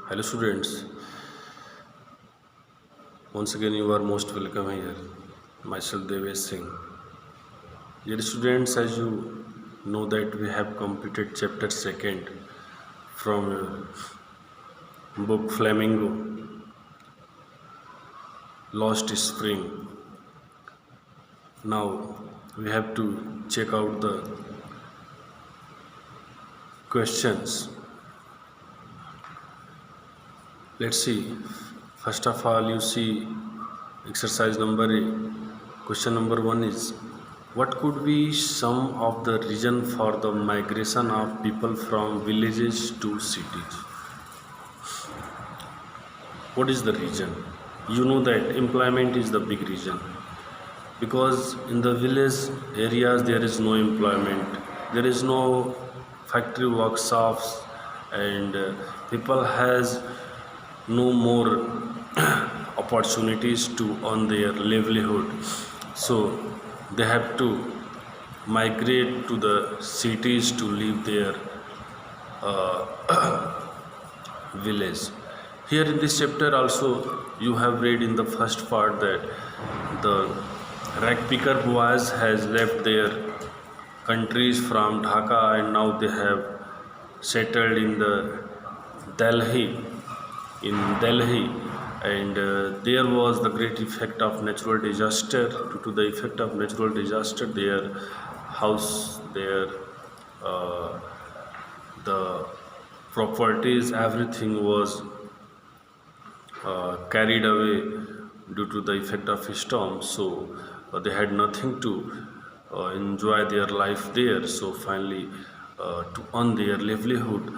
Hello students, once again you are most welcome here. Myself Devesh Singh. Dear students, as you know that we have completed chapter 2nd from book Flamingo, Lost Spring. Now we have to check out the questions. Let's see. First of all, you see exercise number A. Question number 1 is, what could be some of the reason for the migration of people from villages to cities? What is the reason? You know that employment is the big reason, because in the village areas there is no employment, there is no factory workshops, and people has no more opportunities to earn their livelihood, so they have to migrate to the cities to live their village. Here in this chapter also you have read in the first part that the rag picker boys has left their countries from Dhaka and now they have settled in the Delhi and there was the great effect of natural disaster. Due to the effect of natural disaster, their house, their the properties, everything was carried away due to the effect of storm. So they had nothing to enjoy their life there. So finally, to earn their livelihood,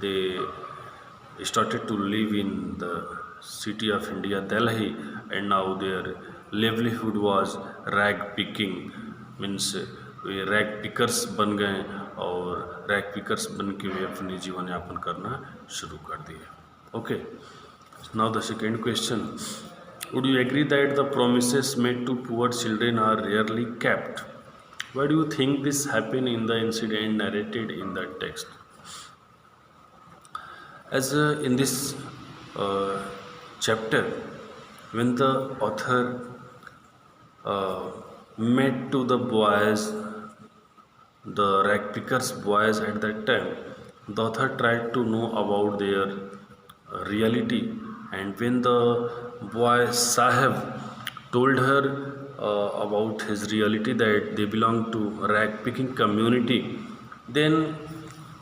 they started to live in the city of India, Delhi, and now their livelihood was rag picking. Means way rag pickers बन गए और rag pickers बन के वे अपनी जीवन यापन करना शुरू कर दिए. Okay, now the second question, would you agree that the promises made to poor children are rarely kept? Why do you think this happened in the incident narrated in the text? As in this chapter, when the author met to the boys, the rag pickers boys at that time, the author tried to know about their reality, and when the boy Sahib told her about his reality that they belong to rag picking community, then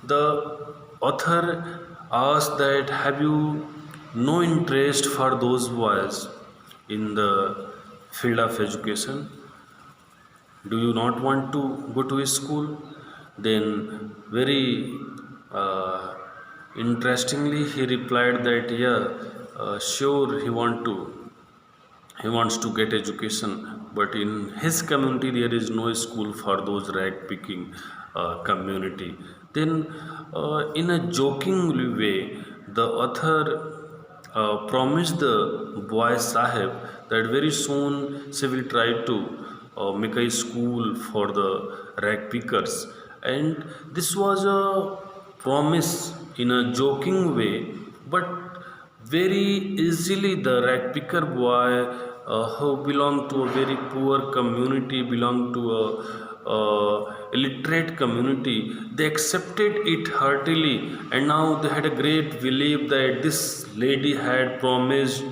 the author asked that, have you no interest for those boys in the field of education? Do you not want to go to a school? Then very interestingly he replied that sure, he wants to get education, but in his community there is no school for those rag picking community. Then in a joking way, the author promised the boy Sahib that very soon she will try to make a school for the rag pickers, and this was a promise in a joking way, but very easily the rag picker boy who belonged to a very poor community, belonged to a illiterate community, they accepted it heartily, and now they had a great belief that this lady had promised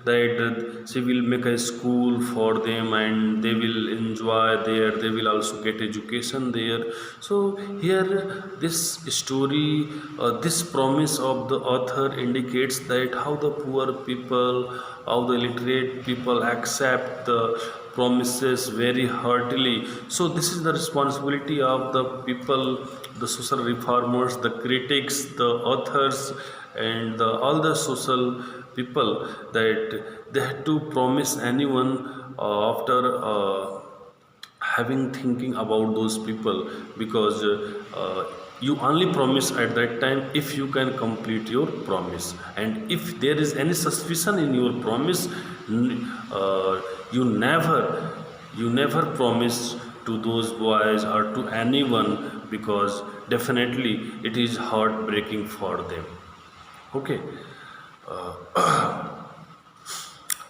that she will make a school for them and they will enjoy there, they will also get education there. So here this story, this promise of the author indicates that how the poor people, how the illiterate people accept the promises very heartily. So this is the responsibility of the people, the social reformers, the critics, the authors, and all the social people, that they had to promise anyone after having thinking about those people, because you only promise at that time if you can complete your promise, and if there is any suspicion in your promise, you never promise to those boys or to anyone, because definitely it is heartbreaking for them. Okay.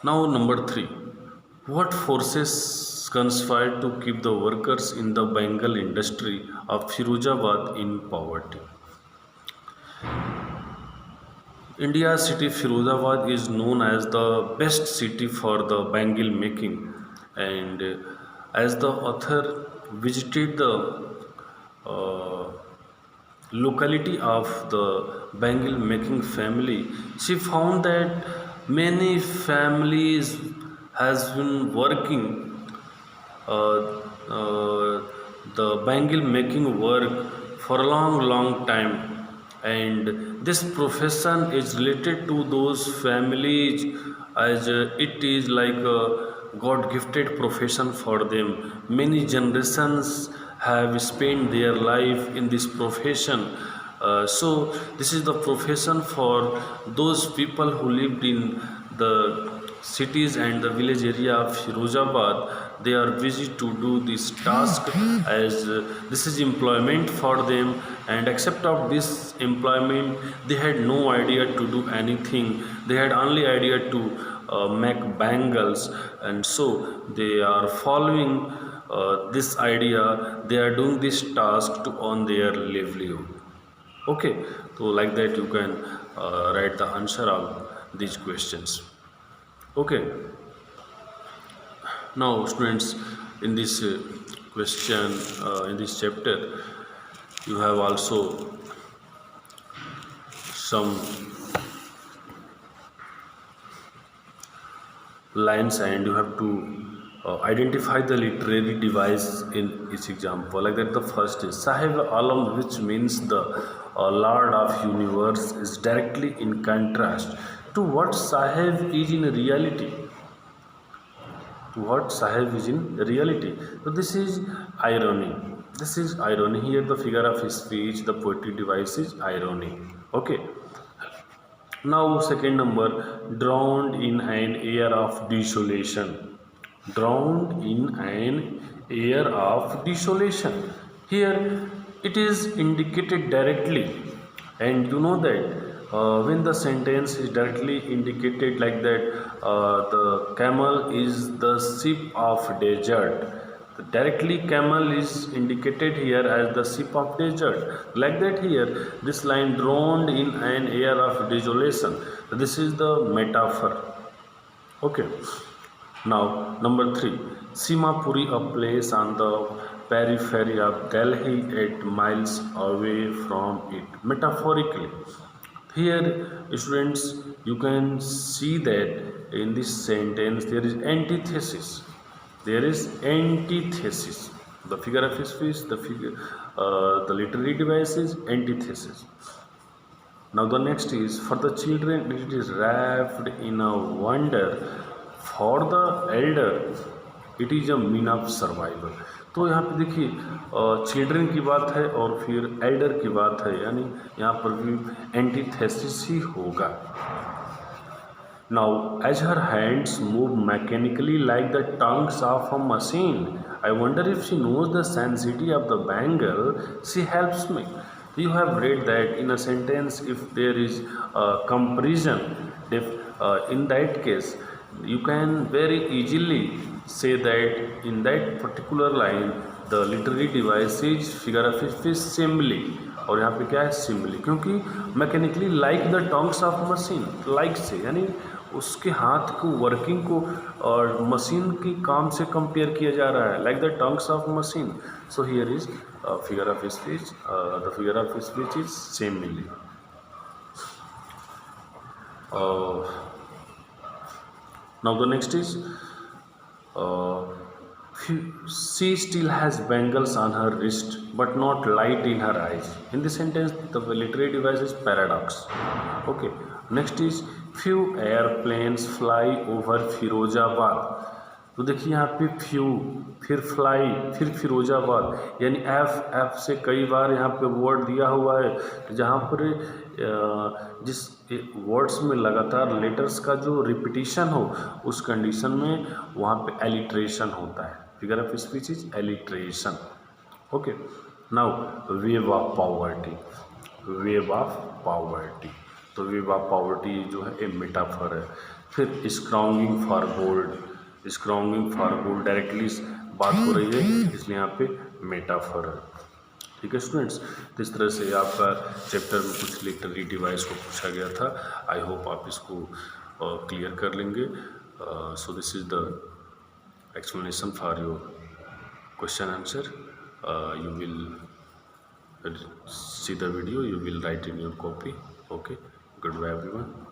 Now number three, what forces conspired to keep the workers in the Bengal industry of Firozabad in poverty? India's city Firozabad is known as the best city for the bangle making, and as the author visited the uh, locality of the bangle making family, she found that many families has been working uh, uh, the bangle making work for a long time, and this profession is related to those families as it is like a god gifted profession for them. Many generations have spent their life in this profession. So this is the profession for those people who lived in the cities and the village area of Firozabad. They are busy to do this task as this is employment for them, and except of this employment they had no idea to do anything. They had only idea to make bangles, and so they are following this idea. They are doing this task to earn their livelihood. Okay, so like that you can write the answer of these questions. Okay, now students, in this question, in this chapter, you have also some lines, and you have to identify the literary device in each example. Like that, the first is Sahib Alam, which means the Lord of Universe, is directly in contrast to what Sahib is in reality. To what Sahib is in reality. So this is irony. This is irony. Here the figure of speech, the poetic device is irony. Okay. Now, second number, drowned in an air of desolation. Drowned in an air of desolation. Here, it is indicated directly, and you know that when the sentence is directly indicated like that, the camel is the ship of desert. Directly camel is indicated here as the ship of desert. Like that here, this line drowned in an air of desolation. This is the metaphor. Okay. Now number three, Simapuri, a place on the periphery of Delhi, 8 miles away from it. Metaphorically, here students, you can see that in this sentence there is antithesis. There is antithesis. The figure of speech, the literary device is antithesis. Now the next is, for the children it is wrapped in a wonder, for the elder it is a mean of survival. तो यहाँ पे देखिए children की बात है और फिर Elder की बात है, यानी यहाँ पर भी एंटीथेसिस ही होगा. Now, as her hands move mechanically like the tongues of a machine, I wonder if she knows the sanctity of the bangle. She helps me. You have read that in a sentence, if there is a comparison, if in that case, you can very easily say that in that particular line, the literary device is figure of speech simile. और यहाँ पे क्या है simile, क्योंकि mechanically like the tongues of machine, like से यानी उसके हाथ को वर्किंग को और मशीन की काम से कंपेयर किया जा रहा है, like the tongues of machine. So here is figure of speech, the figure of speech is simile. Now the next is she still has bangles on her wrist but not light in her eyes. In this sentence the literary device is paradox. Okay, next is few airplanes fly over Firozabad. तो देखिए यहाँ पे few, फिर fly, फिर फिरोजाबाद, यानी F से कई बार यहाँ पे वर्ड दिया हुआ है, जहाँ पर जिस वर्ड्स में लगातार लेटर्स का जो रिपीटिशन हो उस कंडीशन में वहाँ पे एलिट्रेशन होता है. Figure of speech is alliteration. Okay. Now wave of poverty, wave of poverty. तो वेव ऑफ पॉवर्टी जो है ए मेटाफर है। फिर scrounging for gold, scrounging for gold directly बात हो रही है, इसलिए यहाँ पे मेटाफर है। ठीक है स्टूडेंट्स, तो इस तरह से आपका चैप्टर में कुछ लिटरेरी डिवाइस को पूछा गया था। आई होप आप इसको क्लियर कर लेंगे। So this is the explanation for your question answer. You will see the video, you will write in your copy. Okay, goodbye everyone.